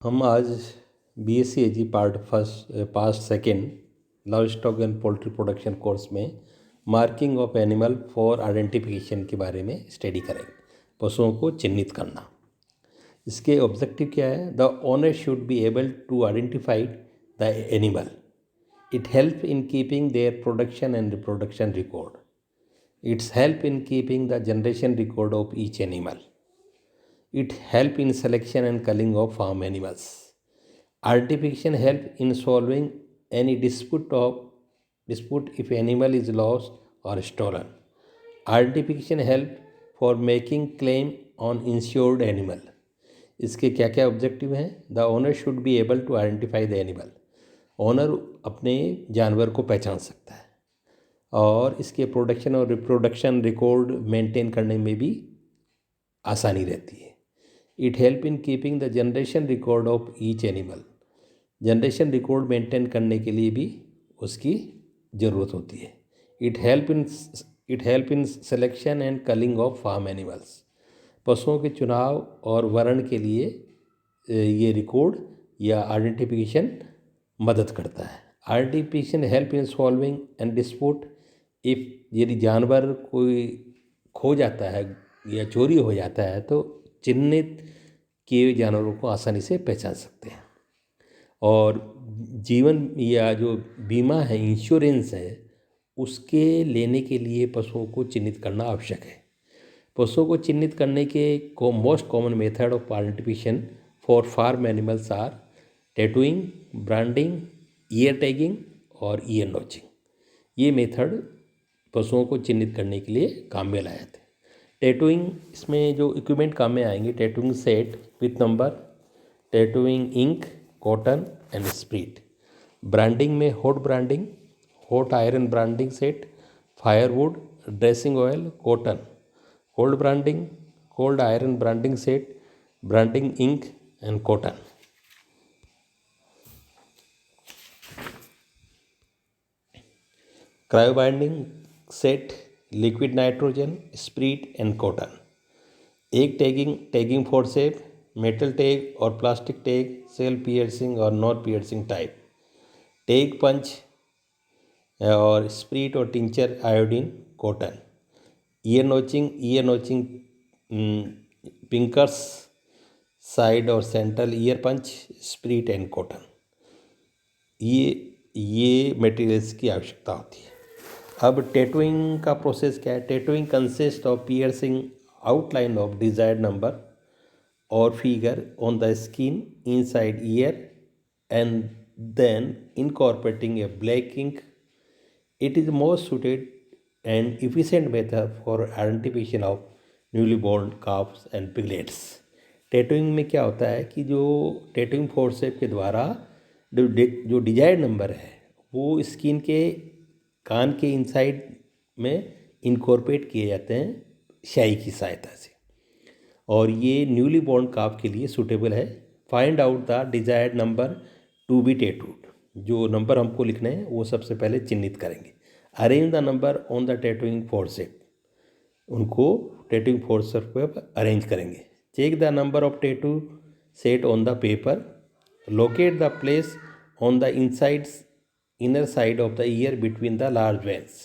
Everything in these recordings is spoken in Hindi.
हम आज BSc Ag part second livestock and poultry production course में marking of animal for identification के बारे में स्टडी करेंगे। पशुओं को चिन्हित करना, इसके ऑब्जेक्टिव क्या है? The owner should be able to identify the animal. It help in keeping their production and reproduction record. It's help in keeping the generation record of each animal. It help in selection and culling of farm animals. Identification help in solving any dispute if animal is lost or stolen. Identification help for making claim on insured animal. इसके क्या क्या ऑब्जेक्टिव हैं? The owner should be able to identify the animal. Owner अपने जानवर को पहचान सकता है और इसके प्रोडक्शन और रिप्रोडक्शन रिकॉर्ड मेंटेन करने में भी आसानी रहती है. It help in keeping the generation record of each animal. Generation record maintain करने के लिए भी उसकी ज़रूरत होती है. It help in selection and culling of farm animals. पशुओं के चुनाव और वर्ण के लिए ये रिकॉर्ड या आइडेंटिफिकेशन मदद करता है. Identification help in solving and dispute if यदि जानवर कोई खो जाता है या चोरी हो जाता है तो चिन्हित किए जानवरों को आसानी से पहचान सकते हैं. और जीवन या जो बीमा है, इंश्योरेंस है, उसके लेने के लिए पशुओं को चिन्हित करना आवश्यक है. पशुओं को चिन्हित करने के most common method of identification for farm animals are tattooing, branding, ear tagging और ईयर नॉचिंग. ये मेथड पशुओं को चिन्हित करने के लिए काम में लाए थे. टैटूइंग, इसमें जो इक्विपमेंट काम में आएंगे: tattooing set with number, tattooing ink, cotton and spirit. Branding में hot branding, hot iron branding set, firewood, dressing oil, cotton. Cold branding, cold iron branding set, branding ink and cotton. Cryo binding set, liquid nitrogen, spirit and cotton. एक tagging for shape, metal tag और प्लास्टिक टैग, सेल पियर्सिंग और non piercing type. Tag punch और स्प्रिट और tincture iodine, cotton. Ear notching pincers, side और central ear punch, spirit and cotton. ये मटेरियल्स की आवश्यकता होती है. अब टैटूइंग का प्रोसेस क्या है? Tattooing consist of piercing outline of desired number और figure on the skin inside ear and then incorporating a black ink. It is most suited and efficient method for identification of newly born calves and piglets. Tattooing में क्या होता है कि जो टैटूइंग फोर्सेप के द्वारा जो डिजायर्ड नंबर है वो स्किन के कान के इनसाइड में इनकॉर्पोरेट किए जाते हैं स्याही की सहायता से, और ये न्यूली बॉर्न काफ के लिए सूटेबल है. Find out the desired number to be tattooed. जो नंबर हमको लिखने हैं वो सबसे पहले चिन्हित करेंगे. Arrange the number on the tattooing forceps. उनको टैटूइंग फोर्सेप पर अरेंज करेंगे. Check the number of tattoo set on the paper. Locate the place on the inner side of the ear between the large veins.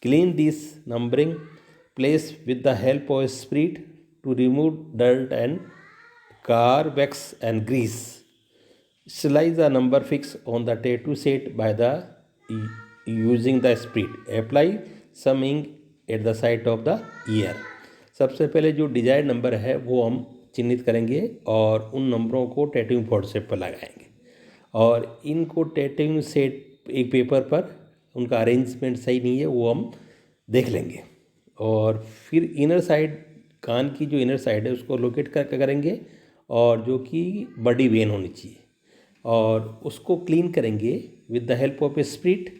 Clean this numbering place with the help of a spirit to remove dirt and car wax and grease. Slice the number fix on the tattoo set by the using the spirit. Apply some ink at the side of the ear. सबसे पहले जो डिजायर्ड नंबर है वो हम चिन्हित करेंगे और उन नंबरों को टैटूइंग फोर्सेप पर लगाएंगे और इनको टैटूइंग सेट एक पेपर पर, उनका अरेंजमेंट सही नहीं है वो हम देख लेंगे. और फिर इनर साइड, कान की जो इनर साइड है उसको लोकेट करके करेंगे और जो कि बड़ी वेन होनी चाहिए, और उसको क्लीन करेंगे with the help of a spirit.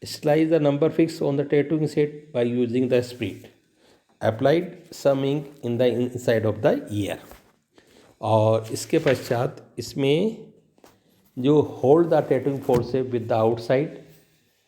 Slice the number fix on the tattooing set by using the spirit. Applied some ink in the inside of the ear. और इसके पश्चात इसमें जो hold the tattooing forceps with the outside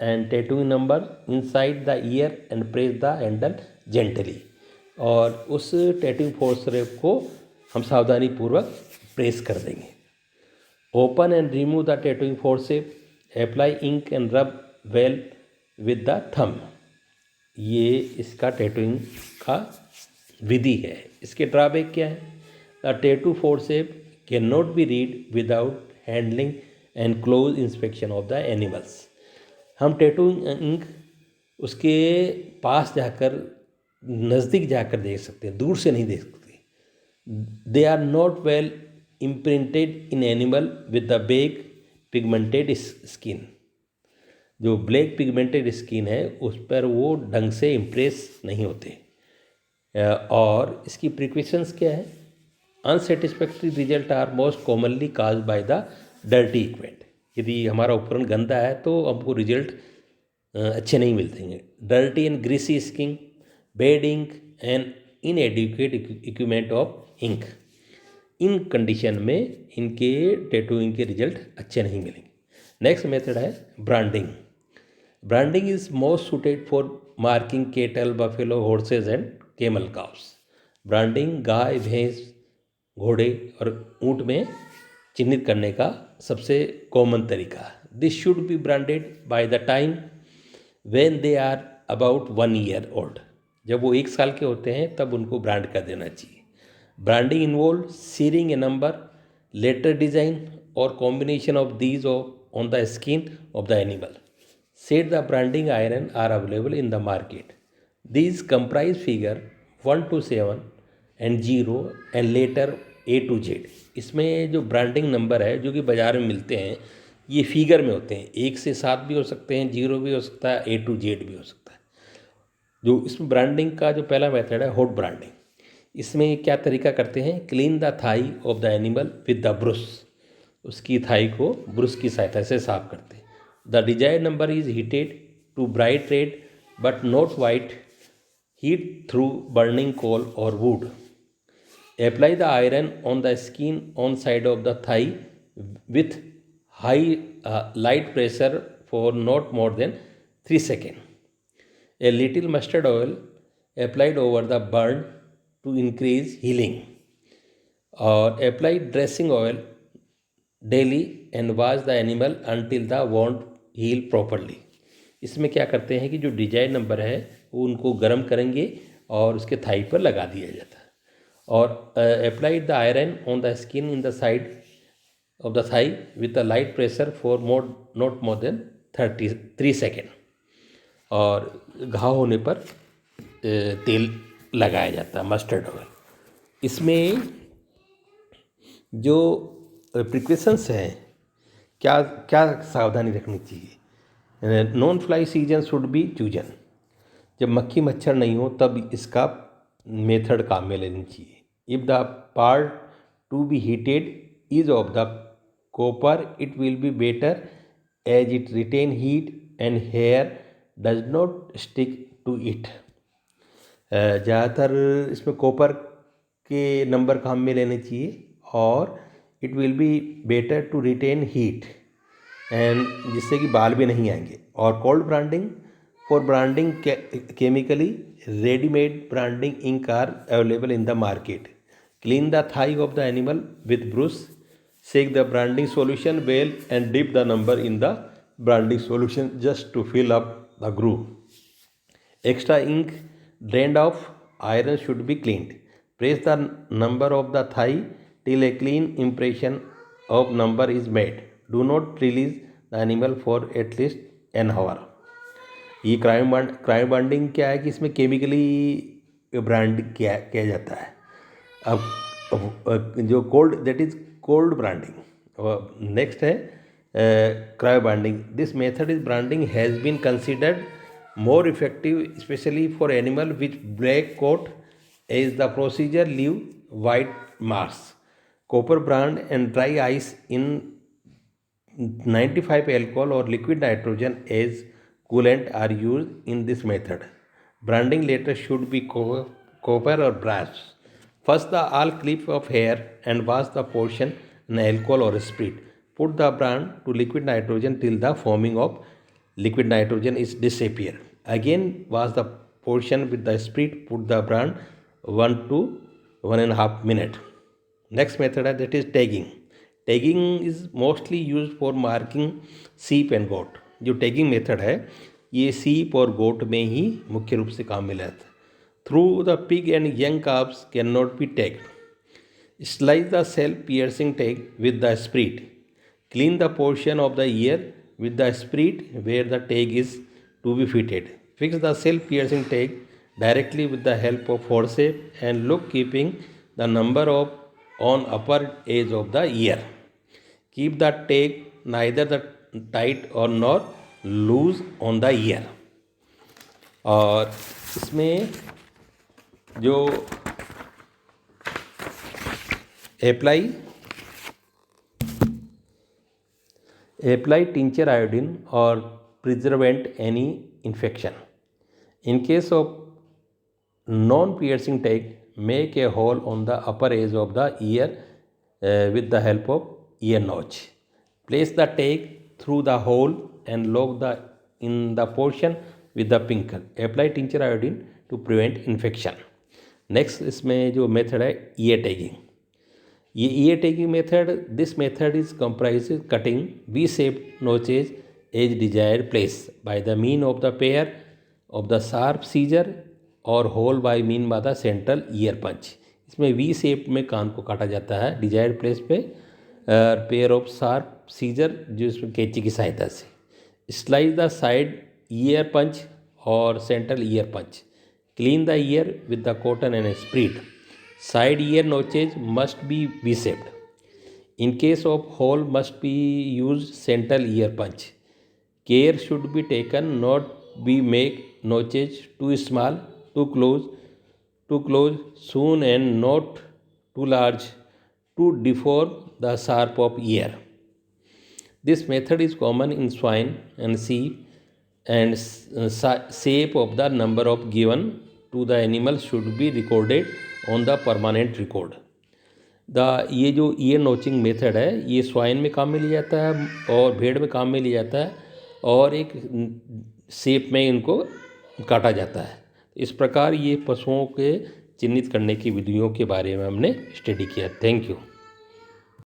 and tattooing number inside the ear and press the handle gently. और उस टैटूइंग फोर्सेप को हम सावधानी पूर्वक प्रेस कर देंगे. Open and remove the tattooing forceps. Apply ink and rub well with the thumb. ये इसका टैटूइंग का विधि है. इसके ड्रॉबैक क्या है? The tattoo forceps can not be read without handling and close inspection of the animals. हम टैटू इंक उसके पास जाकर नज़दीक जाकर देख सकते हैं, दूर से नहीं देख सकते. They are not well imprinted in animal with the beg pigmented skin. जो ब्लैक पिगमेंटेड स्किन है उस पर वो ढंग से इम्प्रेस नहीं होते. और इसकी प्रिकॉशंस क्या है? Unsatisfactory result are most commonly cause by the dirty equipment. यदि हमारा उपकरण गंदा है तो हमको रिजल्ट अच्छे नहीं मिलते हैं. Dirty and greasy skin, bad ink and inadequate equipment of ink. इन कंडीशन में इनके टैटूइंग के रिजल्ट अच्छे नहीं मिलेंगे. नेक्स्ट मेथड है branding. Branding is most suited for marking cattle, buffalo, horses and camel cows. Branding गाय, भैंस, घोड़े और ऊँट में चिन्हित करने का सबसे कॉमन तरीका. This should be branded by the time when they are about 1 year old. जब वो 1 साल के होते हैं तब उनको ब्रांड कर देना चाहिए. ब्रांडिंग इन्वॉल्व सीरिंग ए नंबर, लेटर डिजाइन और combination of these on the skin of the animal. Said the branding iron are available in the market. These comprise figure 1 to 7 and 0 and later A to Z. इसमें जो ब्रांडिंग नंबर है जो कि बाज़ार में मिलते हैं ये फिगर में होते हैं. 1 से 7 भी हो सकते हैं, 0 भी हो सकता है, A to Z भी हो सकता है. जो इसमें ब्रांडिंग का जो पहला मेथड है हॉट ब्रांडिंग. इसमें क्या तरीका करते हैं? Clean the thigh of the animal with the brush. उसकी थाई को ब्रश की सहायता से साफ करते हैं. The desired number is heated to bright red but not white heat through burning coal or wood. Apply the iron on the skin on side of the thigh with high light pressure for not more than 3 seconds. A little mustard oil applied over the burn to increase healing. Or apply dressing oil daily and wash the animal until the wound heal properly. इसमें क्या करते हैं कि जो डिजाइन नंबर है वो उनको गर्म करेंगे और उसके थाई पर लगा दिया जाता है. और applied the iron on the skin in the side of the thigh with a light pressure for not more than 3 second. और घाव होने पर तेल लगाया जाता है, मस्टर्ड ऑयल. इसमें जो प्रिकॉशंस हैं क्या क्या सावधानी रखनी चाहिए? Non fly season should be chosen. जब मक्खी मच्छर नहीं हो तब इसका मेथड काम में लेनी चाहिए. If the part to be heated is of the copper it will be better as it retain heat and hair does not stick to it. ज़्यादातर इसमें कॉपर के नंबर काम में लेने चाहिए और it will be better to retain heat and जिससे कि बाल भी नहीं आएंगे. और cold branding for branding chemically readymade branding ink are available in the market. Clean the thigh of the animal with brush, shake the branding solution well and dip the number in the branding solution just to fill up the groove. Extra ink drained off, iron should be cleaned. Press the number of the thigh till a clean impression of number is made. Do not release the animal for at least an hour. ये क्रायो बॉन्डिंग क्या है कि इसमें केमिकली ब्रांड किया जाता है. अब जो cold that is cold branding. Next है cryo bonding. This method is branding has been considered more effective especially for animal with black coat as the procedure leave white marks. Copper brand and dry ice in 95 alcohol or liquid nitrogen as coolant are used in this method. Branding later should be copper or brass. First the all clip of hair and wash the portion in alcohol or spirit. Put the brand to liquid nitrogen till the foaming of liquid nitrogen is disappear. Again wash the portion with the spirit. Put the brand 1 to 1.5 minute. Next method that is tagging. Tagging is mostly use for marking सीप एंड गोट। जो टैगिंग मेथड है ये सीप और गोट में ही मुख्य रूप से काम में लाता है। Through the pig and young calves can not B tagged. Slice the self-piercing tag with the sprit. Clean the portion of the ear with the sprit where the tag is to be fitted. Fix the self-piercing tag directly with the help of forceps and look keeping the number of on upper edge of the ear. Keep the tag neither the tight or nor loose on the ear. और इसमें जो apply tincture iodine or preservant any infection. In case of non-piercing tag, make a hole on the upper edge of the ear with the help of ear notch. Place the tag through the hole and lock in the portion with the pincer. Apply tincture iodine to prevent infection. Next इसमें जो मेथड है ear tagging. ये ear tagging method, this method is comprises cutting V-shaped notches as desired place by the mean of the pair of the sharp scissor और hole by mean by the central ear punch. इसमें V शेप में कान को काटा जाता है डिजायर्ड प्लेस पे पेयर ऑफ शार्प सीजर जो इसमें कैंची की सहायता से। Slice the side ear punch और central ear punch. Clean the ear with the cotton and spirit. Side ear notches must be V-shaped. In case of hole must be used central ear punch. Care should be taken not be make notches too small, too close soon and not too large to deform the sharp of ear. This method is common in swine and sheep and shape of the number of given to the animal should be recorded on the permanent record. ये जो ईयर नोचिंग मेथड है ये स्वाइन में काम में लिया जाता है और भेड़ में काम में लिया जाता है और एक शेप में इनको काटा जाता है। इस प्रकार ये पशुओं के चिन्हित करने की विधियों के बारे में हमने स्टडी किया। Thank you.